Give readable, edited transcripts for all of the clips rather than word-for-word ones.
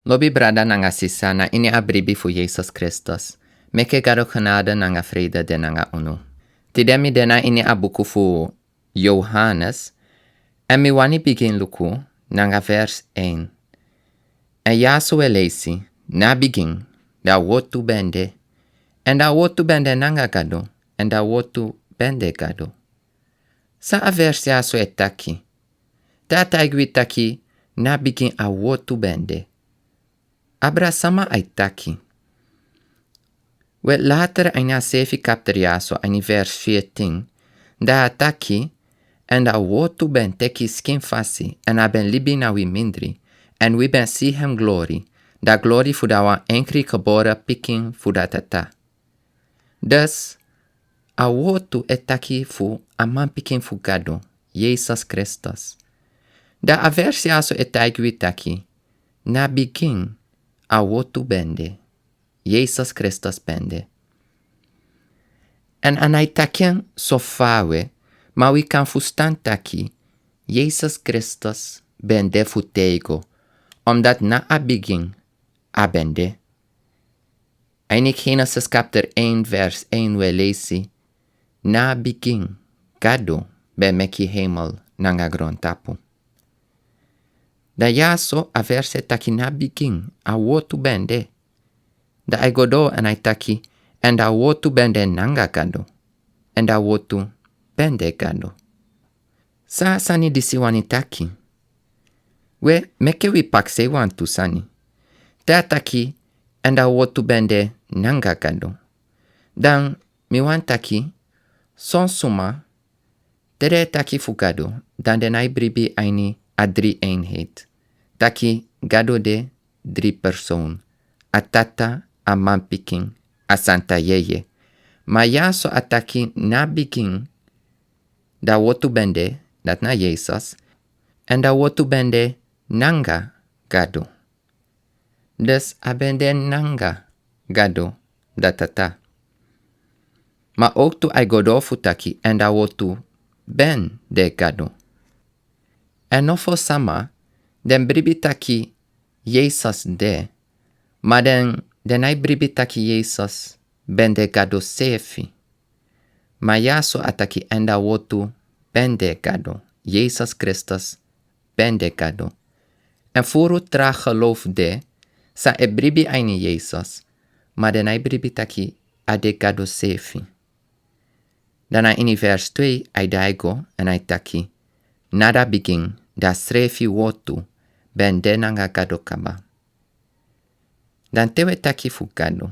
Lobi brada nanga sisana ini abribi fu Jesus Christus. Meke gado genade nanga vrede de nanga unu. Tidemi dena ini abuku fu Johannes. En mi wani begin luku nanga vers 1. En yasu elesi, na begin, da wotu bende. En da wotu bende nanga gado, en da wotu bende gado. Sa a vers yasu etaki. Ta taigwi taki, na begin a wotu bende. Abra sama aitaki. We later aina sefi kapteriaso aini vers 14. Da ataki en da wotu ben teki skin fasi en a ben libi na wi mindri en we ben si hem glory. Da glory fu da wan enkri kabora piking fu da tata. Dus a wotu etaki fu a man piking fu gado, Jesus Christus. Da a versiaso etagui taki. Na begin a wotu bende. Jesus Christus bende. En anai takian so fawe, ma we kan fustan taki, Jesus Christus bende futego, omdat na a begin a bende. Einik Genesis chapter 1 vers 1 we lesi, na begin gado be meki hemel nanga grontapu. Da yaso a verse taki na begin a wotu bende. Da ai godo en ai taki en da wotu bende nanga gado. En da wotu bende gado. Sa sani disi wani taki. We meke wi pakse wan tu sani. Da taki en da wotu bende nanga gado. Dan mi wan taki son suma tere taki fu gado. Dan den ai bribi aini a 3 eenheid. Taki gado de 3 persoon. A tata, a man piking, a santa yeye. Ma yaso ataki na begin da wotu bende, dat na Jesus, en da wotu bende nanga gado. Dus a bende nanga gado da tata. Ma ook tu ai godo futaki en da wotu ben de gado. En nofo sama, den bribi taki Jesus de, ma den ai bribi taki Jesus bende gado sefi. Ma yaso ataki enda wotu bende gado. Jesus Christus bende gado. En furu tra geloof de, sa e bribi aini Jesus, ma den ai bribi taki ade gado sefi. Dana ini vers 2 ai daigo en ai taki, nada begin da srefi wotu bende nanga gado kaba. Dan tewe taki fu gado.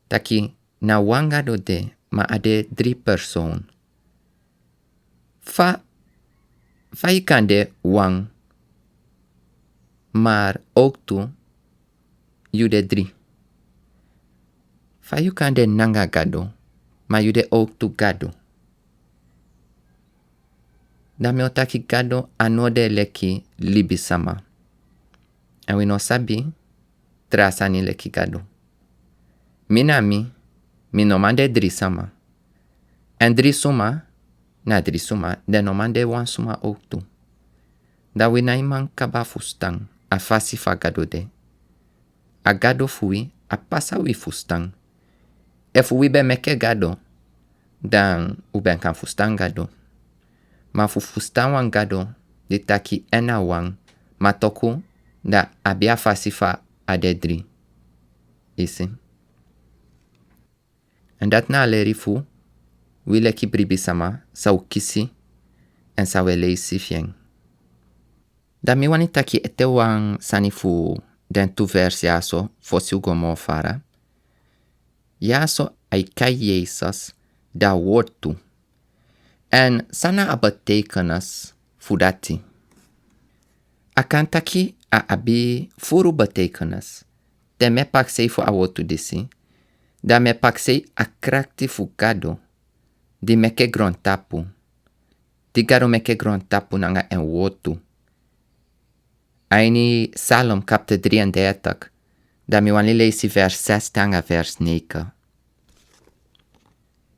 Taki na wangado de ma ade 3 persoon. Fa ikande wang. Maar ook tu jude 3. Fa ikande nanga gado. Ma jude ook tu gado. Da me otaki gado anode leki libi sama. En we no sabi trasani leki gado. Minami, mi no mande 3 sama. En 3 suma, na 3 suma, de no mande 1 suma ook tu. Da we na iman kaba fustang, a fasi fa gado de. A gado fui, a pasa wi fustang. E fui be meke gado, dan u ben kan fustang gado. Ma fu fustang wan gado, di taki ena wang, ma toku, da abia fasi fa ade 3. Isi. En dat na leri fu, wile ki bribi sama, sa u kisi, en sa we leisi fieng. Da mi wani taki ete wang sani fu den tu vers yaso, fosi ugo mo fara. Yaso ai kai Jesus da wortu. En sana a betekenis fu dati. Akan taki a abi furu betekenis. De me pak sei fu a wortu disi. Da me paksei a krakti fu gado. Di meke grontapu. Di gado meke grontapu nanga en wotu. Aini Salom kapte 33. Da mi wani leisi vers 6 tanga vers 9.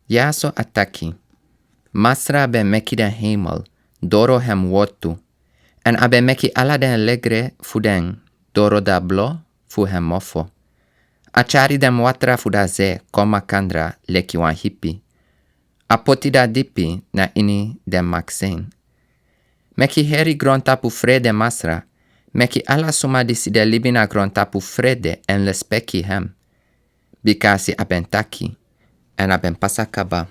Yaso ataki. Masra be meki den hemel. Doro hem wotu. En abe meki ala den legre fu den Doro da blo fu hem mofo. Achari dem watra fu da ze koma kandra leki wan hippie. A poti da dipi na ini dem maxen. Meki heri grontapu frede masra. Meki ala suma diside libina grontapu frede en lespeki hem. Bikasi aben taki en aben pasakaba.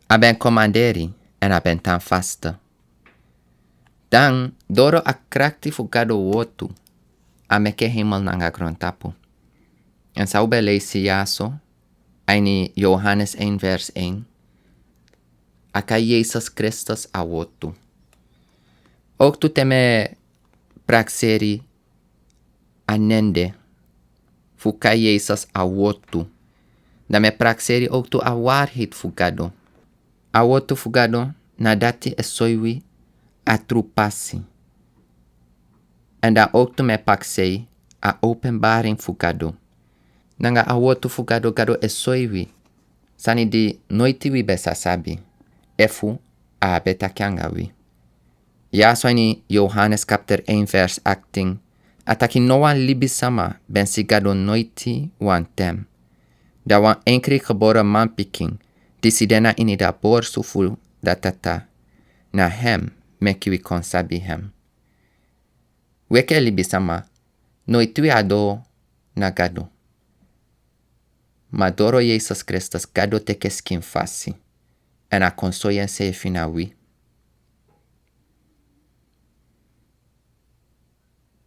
Aben komanderi en aben tan fasta. Dan doro akrakti fugado wotu. Ameke himal nanga grontapu. En saube leisi yaso. Aini Johannes 1 vers 1. Aka Jesus Christus a wotu. Ook tu teme praxeri anende. Fuka Jesus a wotu. Dame praxeri ook tu a waarheid fugado. A wotu fugado nadati e soiwi a trupasi. En da ook tu me paxei a openbaring fugado. Nanga a wotu fugado gado e soiwi. Sani di noiti wi besa sabi. Efu a beta kiangawi. Ja soini Johannes chapter 1 vers 18. Ataki noan libi sama ben sigado noiti wan tem. Da wan enkri geboren man piking. Disidena ini da bor sufu da tata. Na hem meki wi konsabi hem. Weke libi sama. Noitui ado na gado. Madoro Jesus Christus gado teke skin fasi. En a konsoyen se fina wi.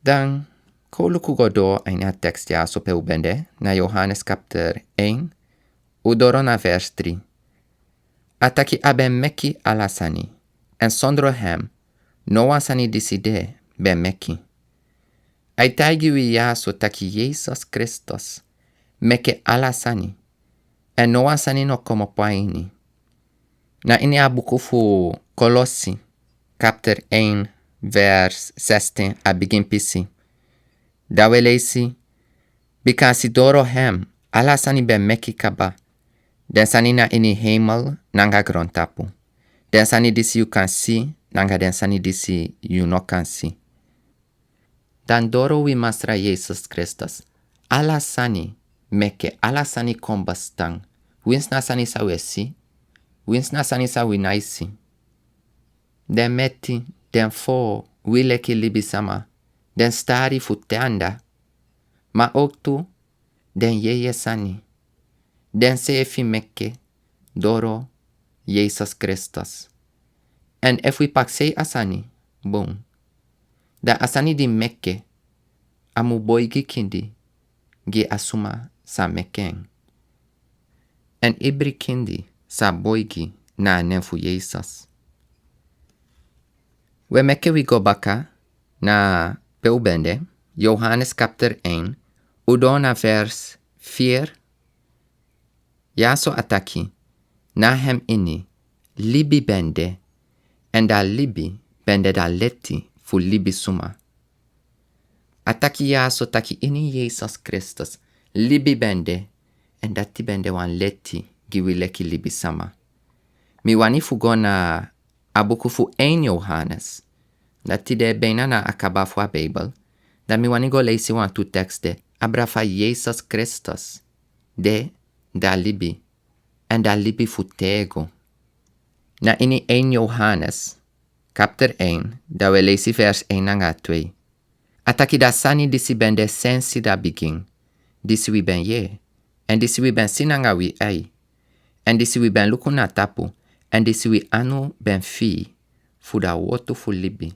Dan koluku godo aina tekst ja so pe ubende na Johannes chapter 1 udoro na vers 3. Ataki aben meki alasani en sondro hem no asani diside ben meki. Aitaigi wi ja so taki Jesus Christus meke alasani en no asani no como paini. Na ini abuku fu Kolossi chapter 1 vers 16 a begin pisi. Dawe leisi. Bikasi doro hem. Ala sani ben meki kaba. Den sani na ini hemel nanga grontapu. Den sani disi you can see. Nanga den sani disi you no can see. Dan doro wi masra Jesus Christus. Ala sani meke ala sani kombastang. Wins na sani sa wesi. Wins na sani sa winaisi. Den meti. Den fo wileki libi sama. Den stari futeanda. Ma ook tu. Den yeye sani. Den sefi mekke. Doro. Jesus Christus. En if we paksei asani. Boom. Da asani di mekke. Amu boigi kindi. Gi asuma sa mekeng. En ibri kindi. Sa boigi na nenfu Jesus. We meke we go baka na peubende, Johannes chapter 1, udona vers 4. Yaso ataki, na hem ini, libi bende, en da libi bende da leti fu libi suma. Ataki yaso taki ini Jesus Christus, libi bende, en dati bende wan leti giwi leki libi sama. Mi wani fu gona abuku fu 1 Johannes. Dati de bena na akaba fu a Bijbel. Da mi wani go leisi wan tu tekste. Abra fa Jesus Christus. De da libi. En da libi fu tego. Na ini 1 Johannes. Chapter 1. Da we leisi vers 1 nanga 2. Ataki da sani disi bende sensi da begin. Disi wi ben ye. En disi wi ben sinanga wi ai. En disi wi ben luku na tapu. En disi wi anu ben fi. Fu da wotu fu libi.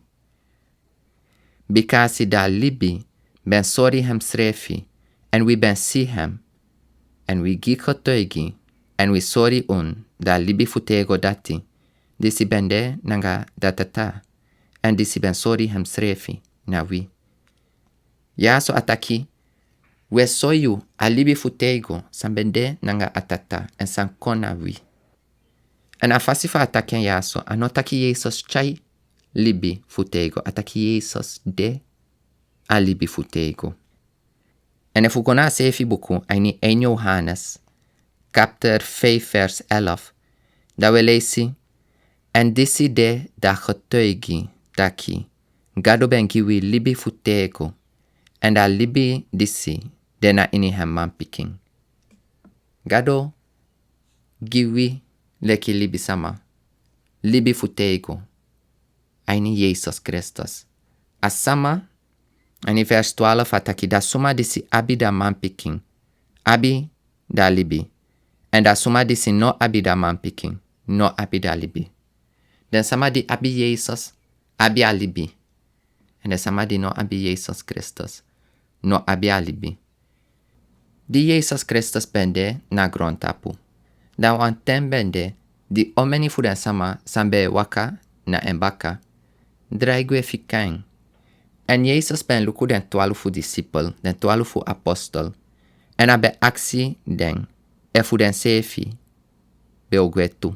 Bikasi da libi ben sori hem srefi. En we ben si hem. En we gi kotoigi. En we sori da libi fu tego dati. Disi bende nanga datata. En disi ben sori hem srefi. Na wi. Ya so ataki. We soyu a libi fu tego. San bende nanga atata. En san kona wi. En afasi fa ataken yaso, anotaki Jesus chai libi futego, ataki Jesus de a libi futego. En if gona sefi buku, aini 1 Johannes, chapter 5 vers 11, da we leisi, en disi de da getuigi, daki, gado ben giwi libi futego, En da libi disi dena ini hem man pikin. Gado giwi leki libi sama. Libi futego. Aini Jesus Christus. Asama, ani vers 12 ataki da suma disi abi da man pikin. Abi da libi. En da suma disi no abi da man pikin. No abi da libi. Den sama di abi Jesus, abi a libi. En den sama di no abi Jesus Christus. No abi a libi. Di Jesus Christus bende na grontapu. Dan wan ten bende, di omeni fu den sama sambe waka na embaka. Draigwe fikain. En Jesus ben luku den 12 disciple, den 12 apostol. En abe aksi den, fu den feifi, beogwetu.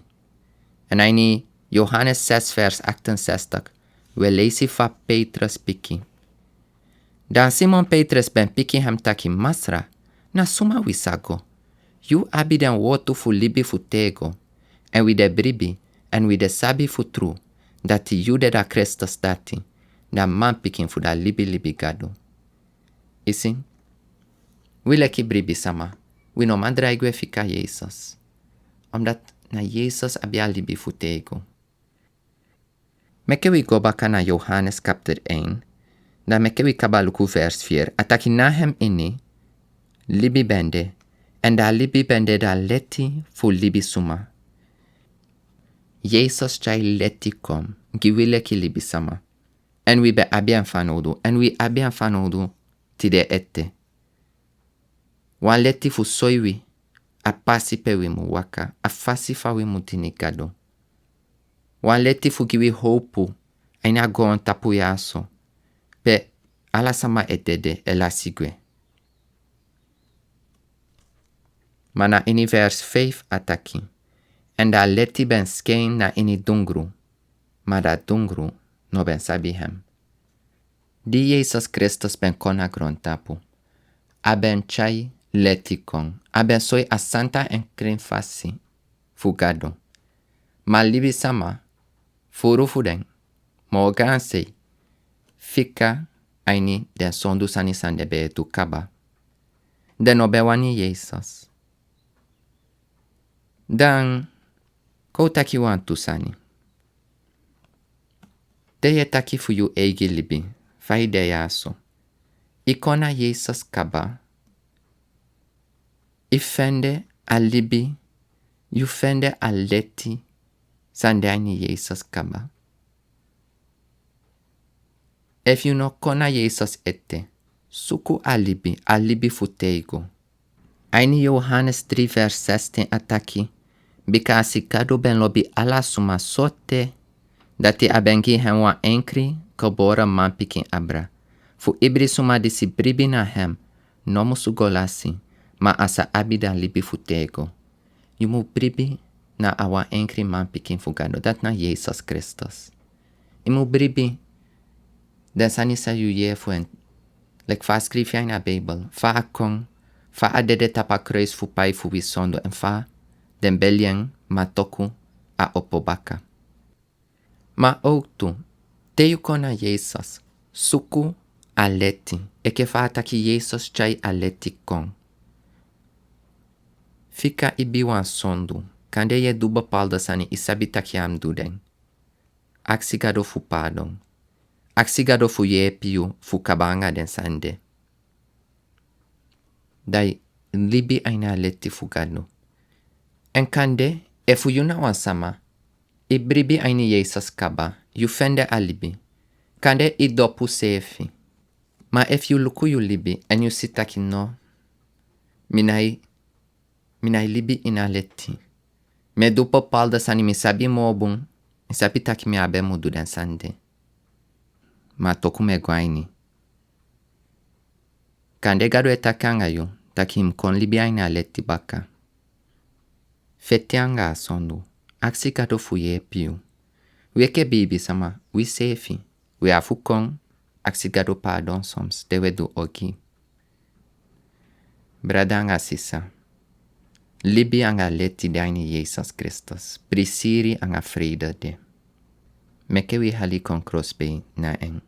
En aini Johannes 6 vers 68, we lezen van Petrus piki. Dan Simon Petrus ben piki hem taki masra, na suma wisago. You abi den wotu fu libi fu tego, en we de bribi, en we de sabi fu tru, dati you de da Christus dati, da man pikin fu da libi gado. Isi? We leki bribi sama, we no man draigwe fika Jesus. Omdat na Jesus abi a libi fu tego. Meke we go baka na Johannes chapter 1, da meke we kabaluku vers 4, ataki na hem ini, libi bende, en da libi bende da leti fu libi suma. Jesus chai leti kom, giwile ki libi sama. En we be abian fanodu, en we abian fanodu tide ette. Wan leti fu soiwi, a pasi pe we mu waka, a fasi fa we mu tinikado. Wan leti fu giwi hopu, aina gon tapu yaso, pe ala sama etede ela sigwe. Mana ini vers 5 ataki. En da leti ben skein na ini dungru. Ma da dungru no ben sabi hem. Di Jesus Christus ben kona grontapu. A ben chai leti kon. A ben soy a santa en krin fasi. Fugado. Ma libi sama. Furu fuden. Mo gansei. Fika aini den sondu sani sande be tu kaba. Den obewani Jesus. Dan, ko taki wan tu sani. Deye taki fu yu egi libi, fai deya aso. Ikona Jesus kaba. Ifende a libi, yu fende a leti, sande aini Jesus kaba. If you no kona Jesus ete, suku a libi fu teigo. Aini Johannes 3 vers 16 ataki. Bika asikado ben lobi ala suma sote, dati abengi hem wa enkri, kobora man pikin abra. Fu ibri suma disi bribi na hem, nomu sugolasi, ma asa abida libi fu tego. Yumu bribi na awa enkri man pikin fugado, dat na Jesus Christus. Imu bribi, den sanisa yu ye fuen, lek fa skrifja na Bijbel, fa akong, fa adede tapa kruis fu pai fu wisondo en fa, den belien matoku a opobaka. Ma ook tu, teyu kona Jesus, suku aleti, eke fa ataki Jesus chai aleti kon. Fika ibiwan sondu, kande ye duba palda sani isabi takiam duden. Aksigado fu pardon. Aksigado fu ye piu fu kabanga den sande. Dai libi aina leti fugado. En kande, efu yuna wansama, ibribi aini Jesus kaba, yu fende alibi. Kande I dopu sefi. Ma if yu luku yu libi, en yu sitaki no, minai libi ina leti. Me dupo palda sani mi sabi mobun, mi sabi taki mi abe mudu den sande. Ma toku me guaini. Kande gado etakanga yu, taki mkon libi aina leti baka. Fetianga sondu, aksi gado fuye piu. Weke bibi sama, wi sefi. We afu kong, aksi gado pardon soms, dewe du oki. Bradanga sisa. Libi anga leti daini Jesus Christus. Prisiri anga vrede de. Meke wi hali kon crossbay na eng.